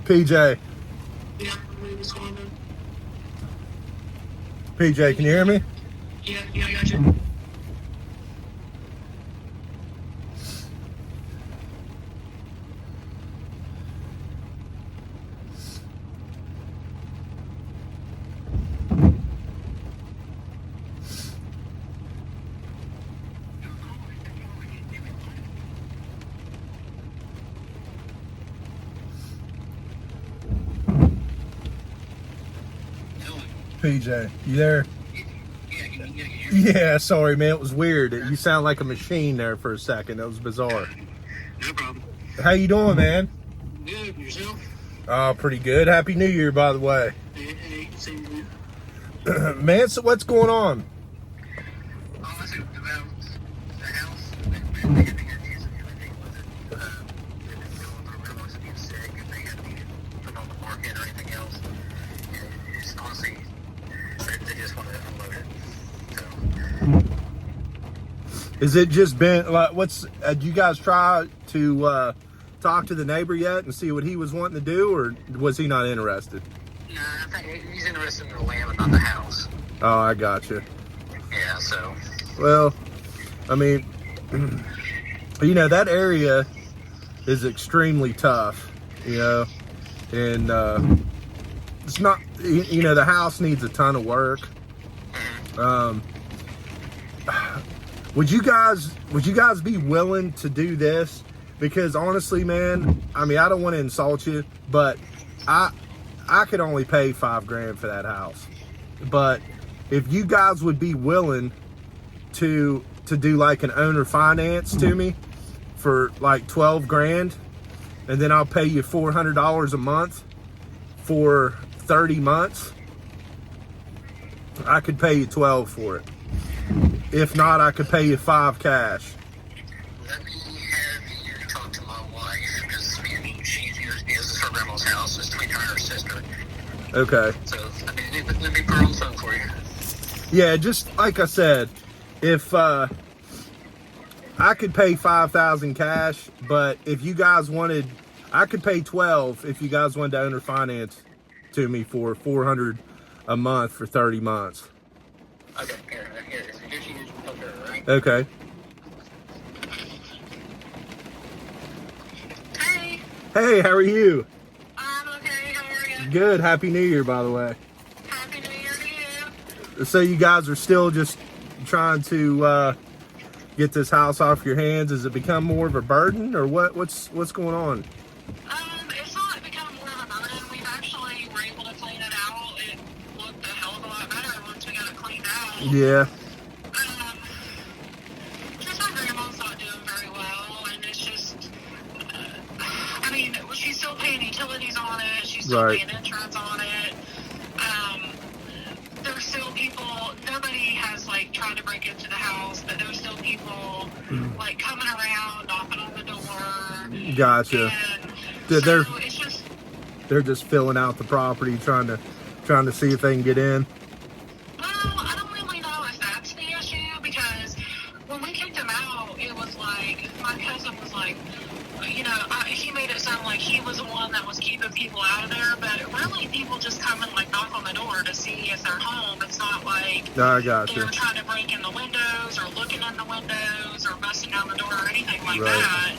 PJ. Yeah, what's going on? PJ, can you hear me? Yeah, I got you. PJ, you there? Yeah, sorry, man. It was weird. You sound like a machine there for a second. That was bizarre. No problem. How you doing, man? Good, yourself? Oh, pretty good. Happy New Year, by the way. Hey, same to you. Man, so what's going on? Oh, I said about the house. They had to get these and everything with it. They didn't feel like the real was being sick and they had to be put on the market or anything else. And it's honestly, they just want to unload it. Is it just been like what's? Did you guys try to talk to the neighbor yet and see what he was wanting to do, or was he not interested? No, I think he's interested in the land and not the house. Oh, I got you. Yeah, so. Well, I mean, you know, that area is extremely tough, you know, and it's not, you know, the house needs a ton of work. Would you guys be willing to do this? Because honestly, man, I mean, I don't want to insult you, but I could only pay $5,000 for that house. But if you guys would be willing to do like an owner finance to me for like $12,000, and then I'll pay you $400 a month for 30 months, I could pay you 12 for it. If not, I could pay you 5 cash. Let me have you talk to my wife, because she's uses her grandma's house. It's between her and her sister. Okay. So, let me put her on the phone for you. Yeah, just like I said, if I could pay 5,000 cash, but if you guys wanted, I could pay 12 if you guys wanted to owner finance to me for $400 a month for 30 months. Okay, here she is. Okay, right? Okay. Hey, Hey, how are you? I'm okay. How are you? Good. Happy New Year, by the way. Happy New Year to you. So you guys are still just trying to get this house off your hands? Has it become more of a burden, or what's going on? It's not become more of a burden. We've actually were able to clean it out. It looked a hell of a lot better once we got it cleaned out. Yeah. Just my grandma's not doing very well, and it's just, I mean, she's still paying utilities on it. She's still paying insurance on it. There's still people, nobody has, like, tried to break into the house, but there's still people, like, coming around, knocking on the door. Gotcha. And They're, so it's just, they're just filling out the property, trying to see if they can get in. well, I don't really know if that's the issue, because when we kicked him out, it was like, my cousin was like, you know, he made it sound like he was the one that was keeping people out of there, but really people just come and like knock on the door to see if they're home. It's not like I got they're you. trying to break in the windows or looking in the windows or busting down the door or anything like that.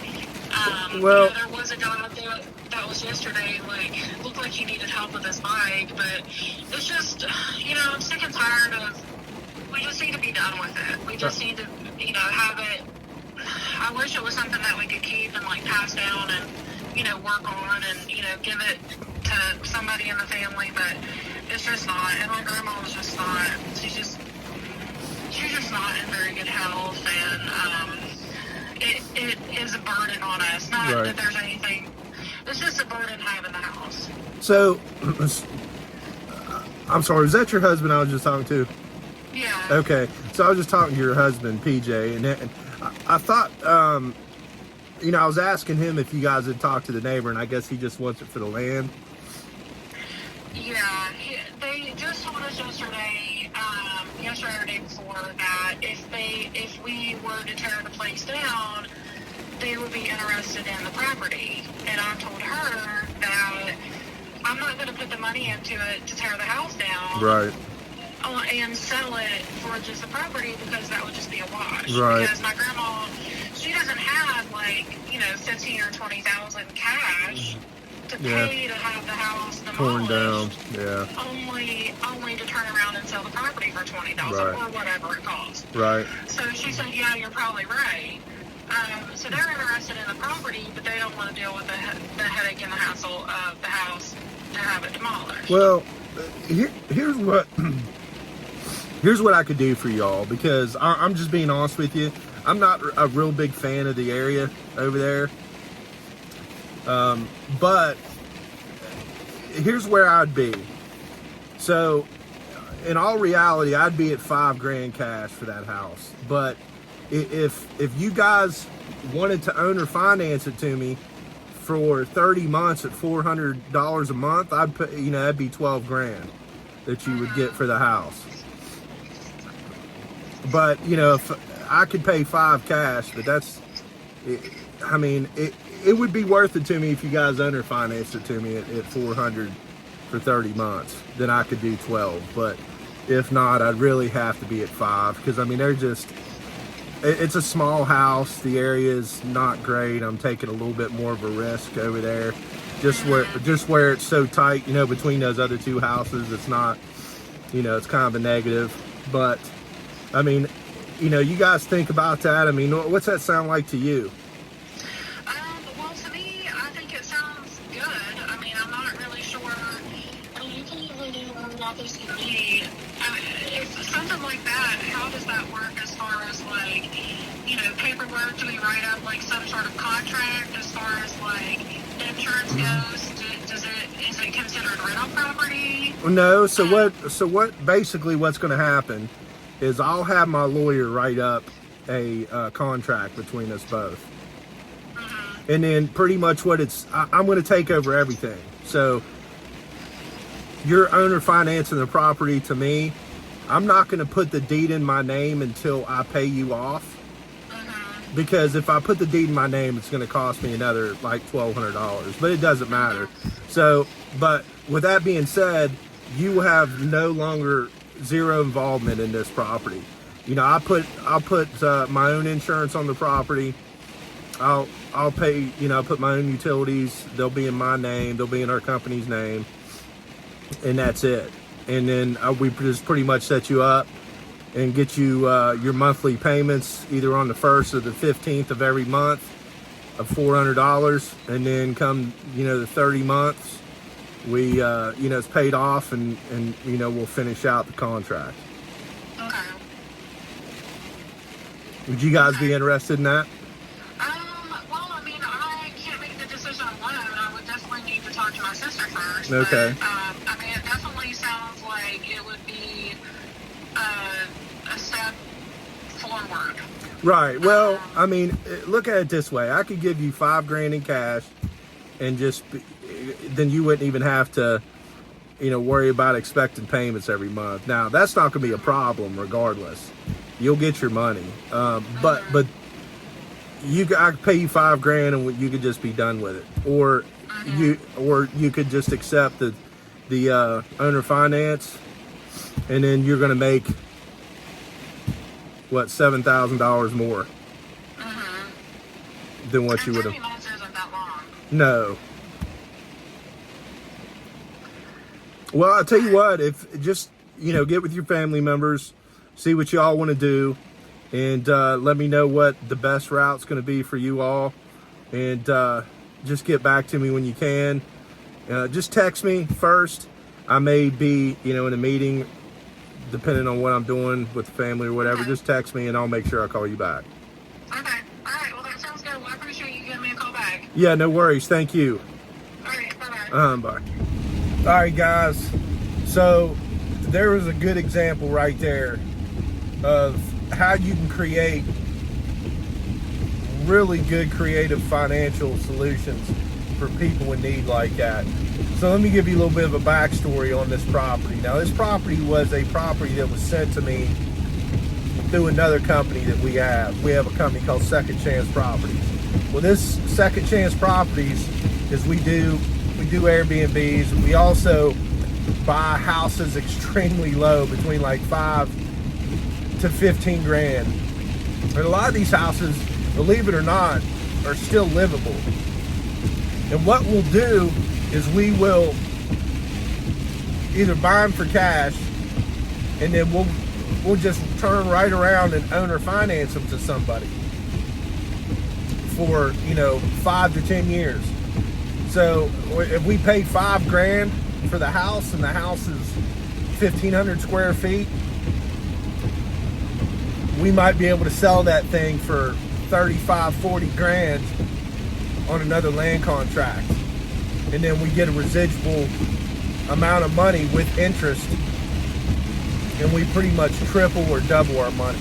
Well, you know, there was a guy out there that was yesterday, like, looked like he needed help with his bike, but it's just, you know, I'm sick and tired of, we just need to be done with it. We just need to, you know, have it. I wish it was something that we could keep and, like, pass down and, you know, work on and, you know, give it to somebody in the family, but it's just not. And my grandma was just not, she's just not in very good health, and it is a burden on us. Not that there's anything, it's just a burden having the house. So, I'm sorry, was that your husband I was just talking to? Yeah. Okay, so I was just talking to your husband, PJ, and I thought, you know, I was asking him if you guys had talked to the neighbor, and I guess he just wants it for the land. Yeah, they just told us yesterday or the day before, that if we were to tear the place down, they would be interested in the property. And I told her that I'm not going to put the money into it to tear the house down. Right. And sell it for just the property, because that would just be a wash. Right. Because my grandma, she doesn't have like, 15 or 20,000 cash to pay to have the house torn down. demolished. Yeah. Only to turn around and sell the property for 20,000 Right. or whatever it costs. Right. So she said, yeah, you're probably right. So they're interested in the property, but they don't want to deal with the headache and the hassle of the house to have it demolished. Well, here's what I could do for y'all, because I'm just being honest with you. I'm not a real big fan of the area over there. But here's where I'd be. So in all reality, I'd be at $5,000 cash for that house. But if you guys wanted to own or finance it to me for 30 months at $400 a month, I'd put, that'd be $12,000 that you would get for the house. But if I could pay $5,000 cash, but it would be worth it to me if you guys under financed it to me at $400 for 30 months. Then I could do 12. But if not, I'd really have to be at 5, because they're just. It's a small house. The area is not great. I'm taking a little bit more of a risk over there, just where it's so tight. Between those other two houses, it's not. It's kind of a negative. But you guys think about that. What's that sound like to you? Well, to me, I think it sounds good. I'm not really sure. You can usually do what this can be. If something like that, how does that work as far as paperwork? Do we write up some sort of contract as far as insurance goes? Is it considered rental property? No. Basically what's going to happen is I'll have my lawyer write up a contract between us both. Mm-hmm. And then pretty much I'm going to take over everything. So your owner financing the property to me, I'm not going to put the deed in my name until I pay you off. Mm-hmm. Because if I put the deed in my name, it's going to cost me another $1,200, but it doesn't matter. So, but with that being said, you have no longer zero involvement in this property. I'll put my own insurance on the property. I'll pay, I'll put my own utilities. They'll be in my name. They'll be in our company's name. And that's it. And then we just pretty much set you up and get you your monthly payments either on the 1st or the 15th of every month of $400. And then come, the 30 months, we, it's paid off and we'll finish out the contract. Okay. Would you guys be interested in that? Well, I can't make the decision alone. I would definitely need to talk to my sister first. Okay. But, it definitely sounds like it would be a step forward. Right. Well, look at it this way. I could give you $5,000 in cash and then you wouldn't even have to, worry about expecting payments every month. Now, that's not going to be a problem regardless. You'll get your money. But I could pay you $5,000 and you could just be done with it. Or you could just accept the owner finance, and then you're going to make $7,000 more than what you would have. 30 months isn't that long. No. Well, I'll tell you what, if just, get with your family members, see what y'all want to do, and let me know what the best route's going to be for you all, and just get back to me when you can. Just text me first. I may be, in a meeting, depending on what I'm doing with the family or whatever. Okay. Just text me and I'll make sure I call you back. Okay. All right. Well, that sounds good. Well, I appreciate you giving me a call back. Yeah, no worries. Thank you. All right. Bye-bye. Bye. All right, guys. So there was a good example right there of how you can create really good creative financial solutions for people in need like that. So let me give you a little bit of a backstory on this property. Now, this property was a property that was sent to me through another company that we have. We have a company called Second Chance Properties. Well, this Second Chance Properties is we do do Airbnbs. We also buy houses extremely low, between like 5 to 15 grand. And a lot of these houses, believe it or not, are still livable. And what we'll do is we will either buy them for cash, and then we'll just turn right around and owner finance them to somebody for 5 to 10 years. So if we pay $5 grand for the house, and the house is 1,500 square feet, we might be able to sell that thing for 35, 40 grand on another land contract. And then we get a residual amount of money with interest, and we pretty much triple or double our money.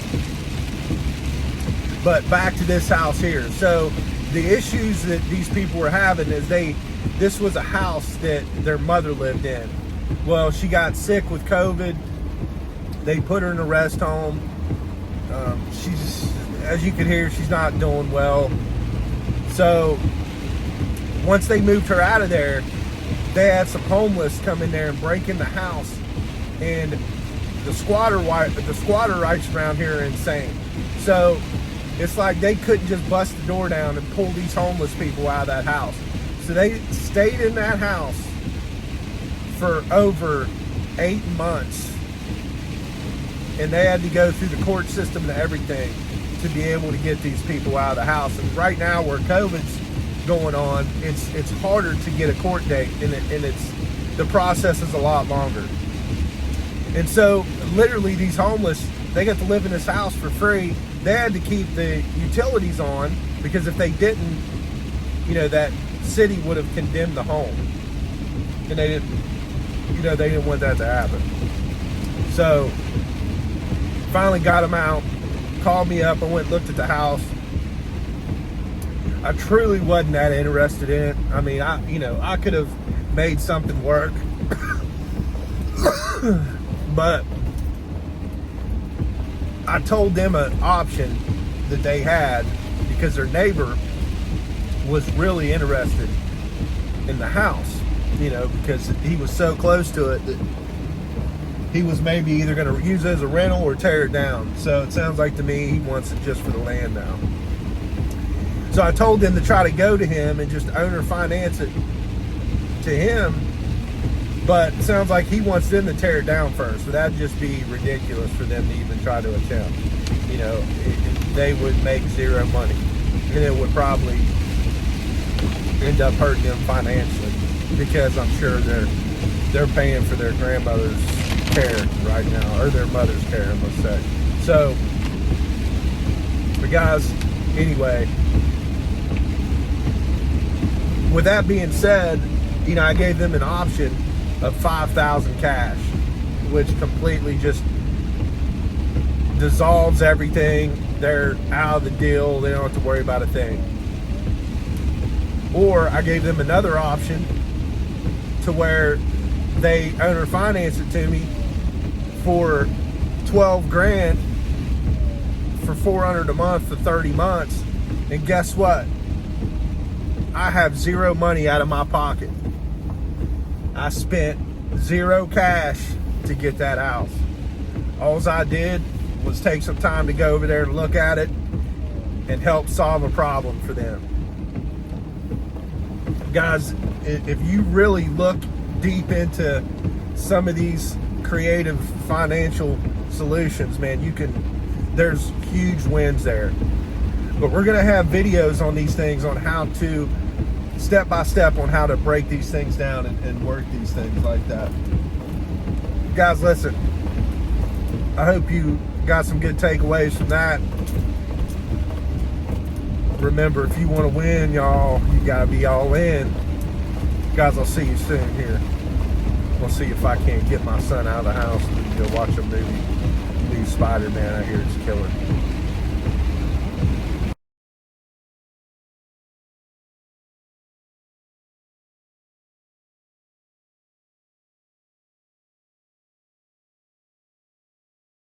But back to this house here. So the issues that these people were having is this was a house that their mother lived in. Well, she got sick with COVID. They put her in a rest home. She's, as you can hear, she's not doing well. So once they moved her out of there, they had some homeless come in there and break in the house. And the squatter rights around here are insane. So it's like they couldn't just bust the door down and pull these homeless people out of that house. So they stayed in that house for over 8 months. And they had to go through the court system and everything to be able to get these people out of the house. And right now, where COVID's going on, it's harder to get a court date, and the process is a lot longer. And so literally these homeless, they got to live in this house for free. They had to keep the utilities on, because if they didn't, that city would have condemned the home. And they didn't want that to happen. So finally got them out, called me up. I went and looked at the house. I truly wasn't that interested in it. I mean, I could have made something work. But I told them an option that they had, because their neighbor was really interested in the house, because he was so close to it that he was maybe either going to use it as a rental or tear it down. So it sounds like to me he wants it just for the land now. So I told them to try to go to him and just owner finance it to him. But it sounds like he wants them to tear it down first. So that'd just be ridiculous for them to even try to attempt. They would make zero money. And it would probably end up hurting them financially, because I'm sure they're paying for their grandmother's care right now, or their mother's care, I must say. So, but guys, anyway, with that being said, I gave them an option of $5,000 cash, which completely just dissolves everything. They're out of the deal. They don't have to worry about a thing. Or I gave them another option to where they owner finance it to me for 12 grand for $400 a month for 30 months. And guess what? I have zero money out of my pocket. I spent zero cash to get that house. All I did was take some time to go over there and look at it and help solve a problem for them. Guys, if you really look deep into some of these creative financial solutions, man, there's huge wins there. But we're going to have videos on these things, on how to step by step on how to break these things down and work these things like that. Guys, listen, I hope you got some good takeaways from that. Remember, if you want to win, y'all, you got to be all in. Guys, I'll see you soon here. We'll see if I can't get my son out of the house and go watch a movie. New Spider-Man out here is killer.